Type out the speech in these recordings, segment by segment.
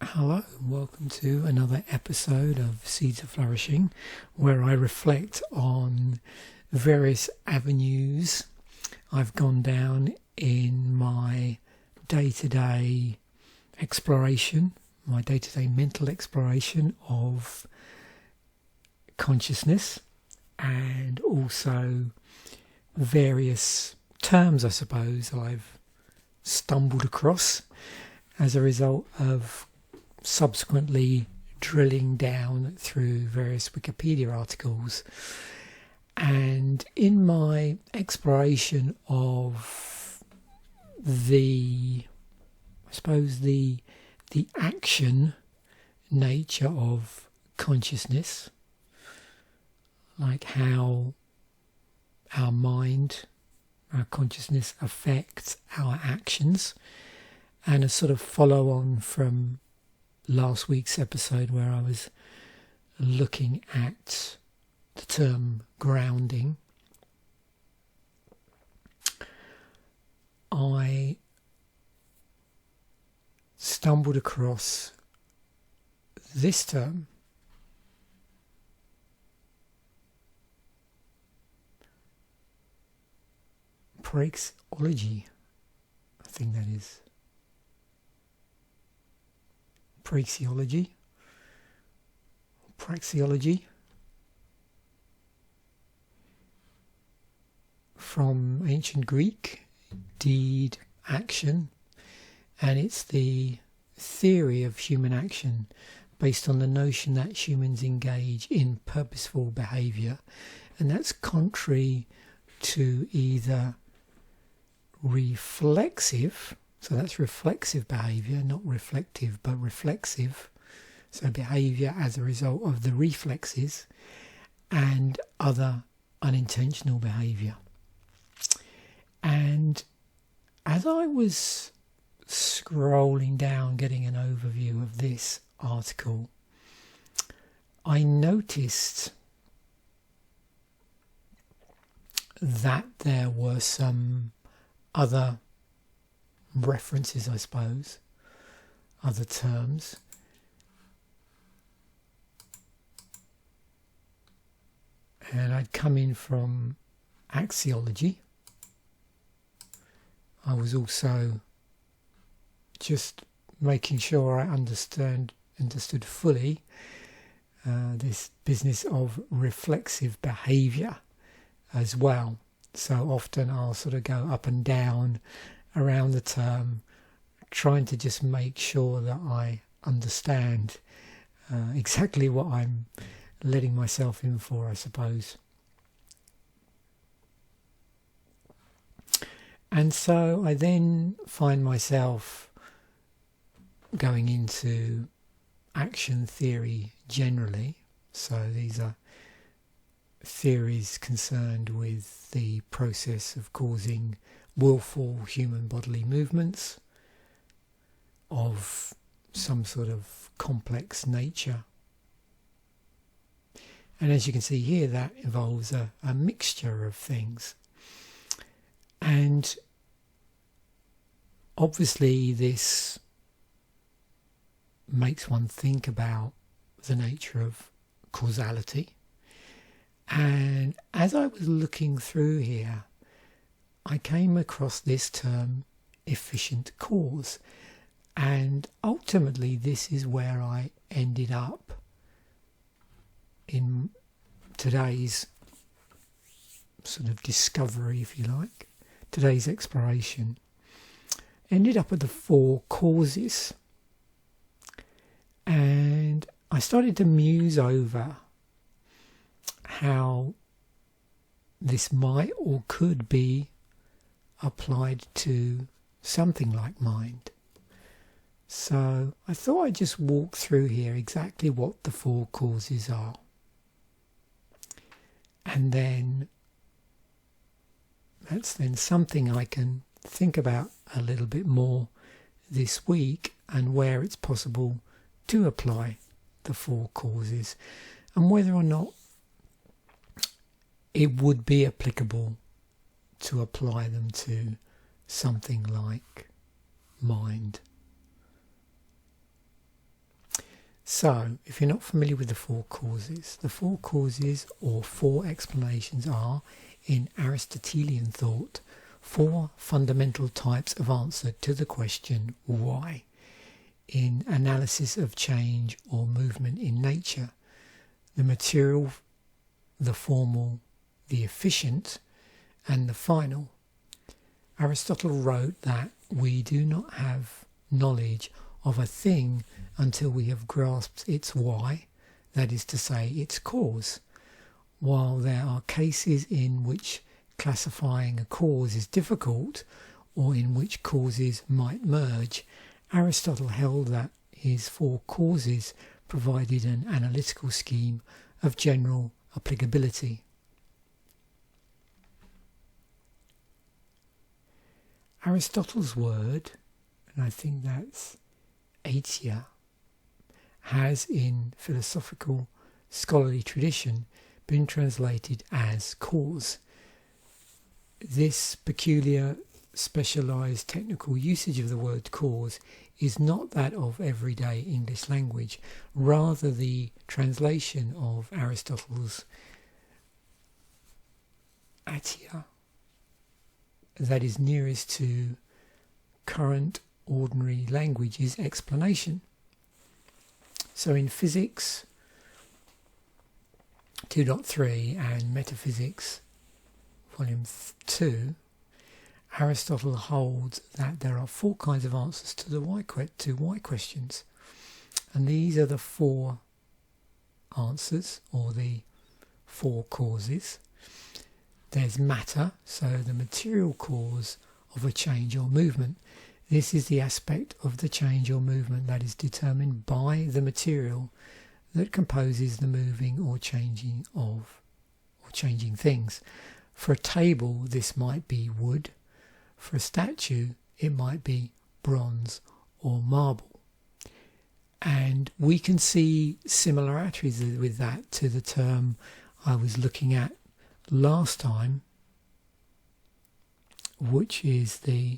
Hello and welcome to another episode of Seeds of Flourishing, where I reflect on various avenues I've gone down in my day-to-day exploration, my day-to-day mental exploration of consciousness, and also various terms, I suppose, I've stumbled across as a result of subsequently drilling down through various Wikipedia articles. And in my exploration of the action nature of consciousness, like how our mind, our consciousness affects our actions, and a sort of follow on from last week's episode where I was looking at the term grounding, I stumbled across this term, Praxeology, I think that is. Praxeology, from ancient Greek, deed, action, and it's the theory of human action based on the notion that humans engage in purposeful behaviour, and that's contrary to either reflexive, so that's reflexive behaviour, not reflective but reflexive, so behaviour as a result of the reflexes, and other unintentional behaviour. And as I was scrolling down getting an overview of this article, I noticed that there were some other references, I suppose, other terms. And I'd come in from axiology. I was also just making sure I understood fully this business of reflexive behaviour as well. So often I'll sort of go up and down around the term, trying to just make sure that I understand exactly what I'm letting myself in for, I suppose. And so I then find myself going into action theory generally. So these are theories concerned with the process of causing willful human bodily movements of some sort of complex nature. And as you can see here, that involves a mixture of things. And obviously this makes one think about the nature of causality. And as I was looking through here, I came across this term, efficient cause. And ultimately this is where I ended up in today's sort of discovery, if you like, today's exploration. Ended up at the four causes. And I started to muse over how this might or could be applied to something like mind. So I thought I'd just walk through here exactly what the four causes are. And then that's then something I can think about a little bit more this week, and where it's possible to apply the four causes, and whether or not it would be applicable to apply them to something like mind. So, if you're not familiar with the four causes or four explanations are, in Aristotelian thought, four fundamental types of answer to the question why. In analysis of change or movement in nature, the material, the formal, the efficient, and the final. Aristotle wrote that we do not have knowledge of a thing until we have grasped its why, that is to say, its cause. While there are cases in which classifying a cause is difficult, or in which causes might merge, Aristotle held that his four causes provided an analytical scheme of general applicability. Aristotle's word, and I think that's atia, has in philosophical scholarly tradition been translated as cause. This peculiar specialised technical usage of the word cause is not that of everyday English language, rather the translation of Aristotle's atia that is nearest to current ordinary language is explanation. So in Physics 2.3 and Metaphysics Volume 2, Aristotle holds that there are four kinds of answers to the why questions, and these are the four answers, or the four causes. There's matter, so the material cause of a change or movement. This is the aspect of the change or movement that is determined by the material that composes the moving or changing things. For a table, this might be wood. For a statue, it might be bronze or marble. And we can see similarities with that to the term I was looking at last time, which is the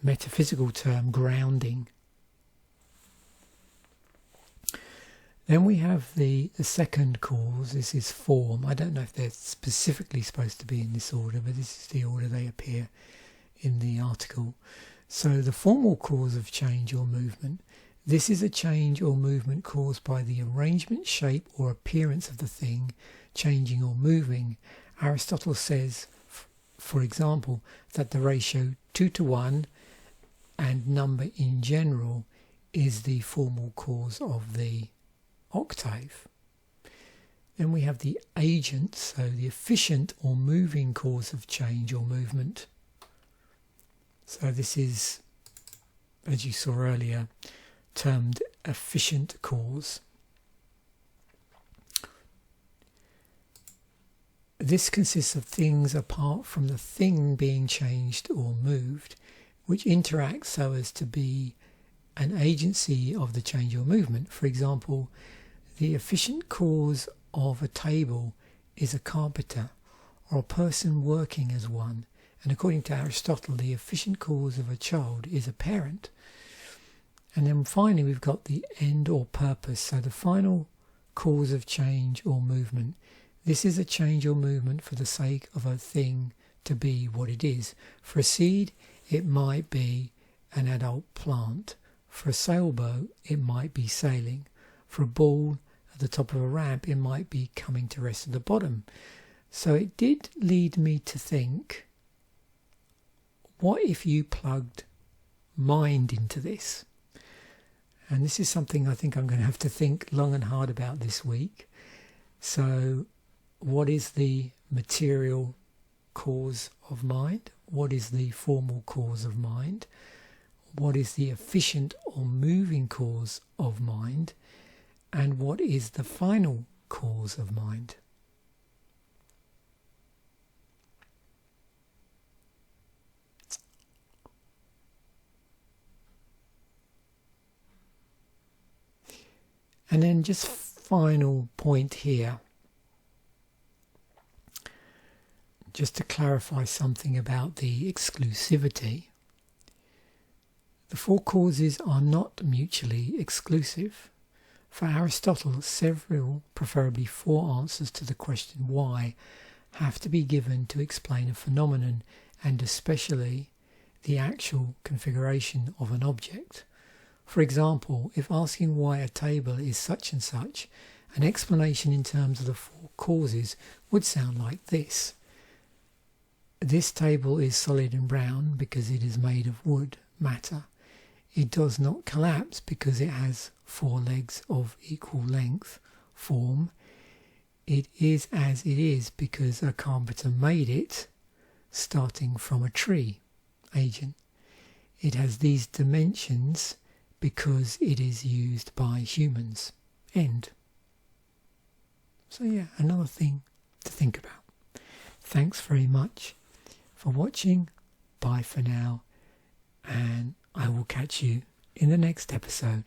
metaphysical term grounding. Then we have the second cause. This is form. I don't know if they're specifically supposed to be in this order, but this is the order they appear in the article. So the formal cause of change or movement. This is a change or movement caused by the arrangement, shape or appearance of the thing changing or moving. Aristotle says, for example, that the ratio 2:1 and number in general is the formal cause of the octave. Then we have the agent, so the efficient or moving cause of change or movement. So this is, as you saw earlier, termed efficient cause. This consists of things apart from the thing being changed or moved, which interact so as to be an agency of the change or movement. For example, the efficient cause of a table is a carpenter or a person working as one. And according to Aristotle, the efficient cause of a child is a parent. And then finally, we've got the end or purpose. So the final cause of change or movement. This is a change or movement for the sake of a thing to be what it is. For a seed, it might be an adult plant. For a sailboat, it might be sailing. For a ball at the top of a ramp, it might be coming to rest at the bottom. So it did lead me to think, what if you plugged mind into this? And this is something I think I'm going to have to think long and hard about this week. So what is the material cause of mind? What is the formal cause of mind? What is the efficient or moving cause of mind? And what is the final cause of mind? And then just final point here, just to clarify something about the exclusivity. The four causes are not mutually exclusive. For Aristotle, several, preferably 4 answers to the question why, have to be given to explain a phenomenon, and especially the actual configuration of an object. For example, if asking why a table is such and such, an explanation in terms of the 4 causes would sound like this. This table is solid and brown because it is made of wood, matter. It does not collapse because it has 4 legs of equal length, form. It is as it is because a carpenter made it, starting from a tree, agent. It has these dimensions because it is used by humans, end. So yeah, another thing to think about. Thanks very much for watching. Bye for now, and I will catch you in the next episode.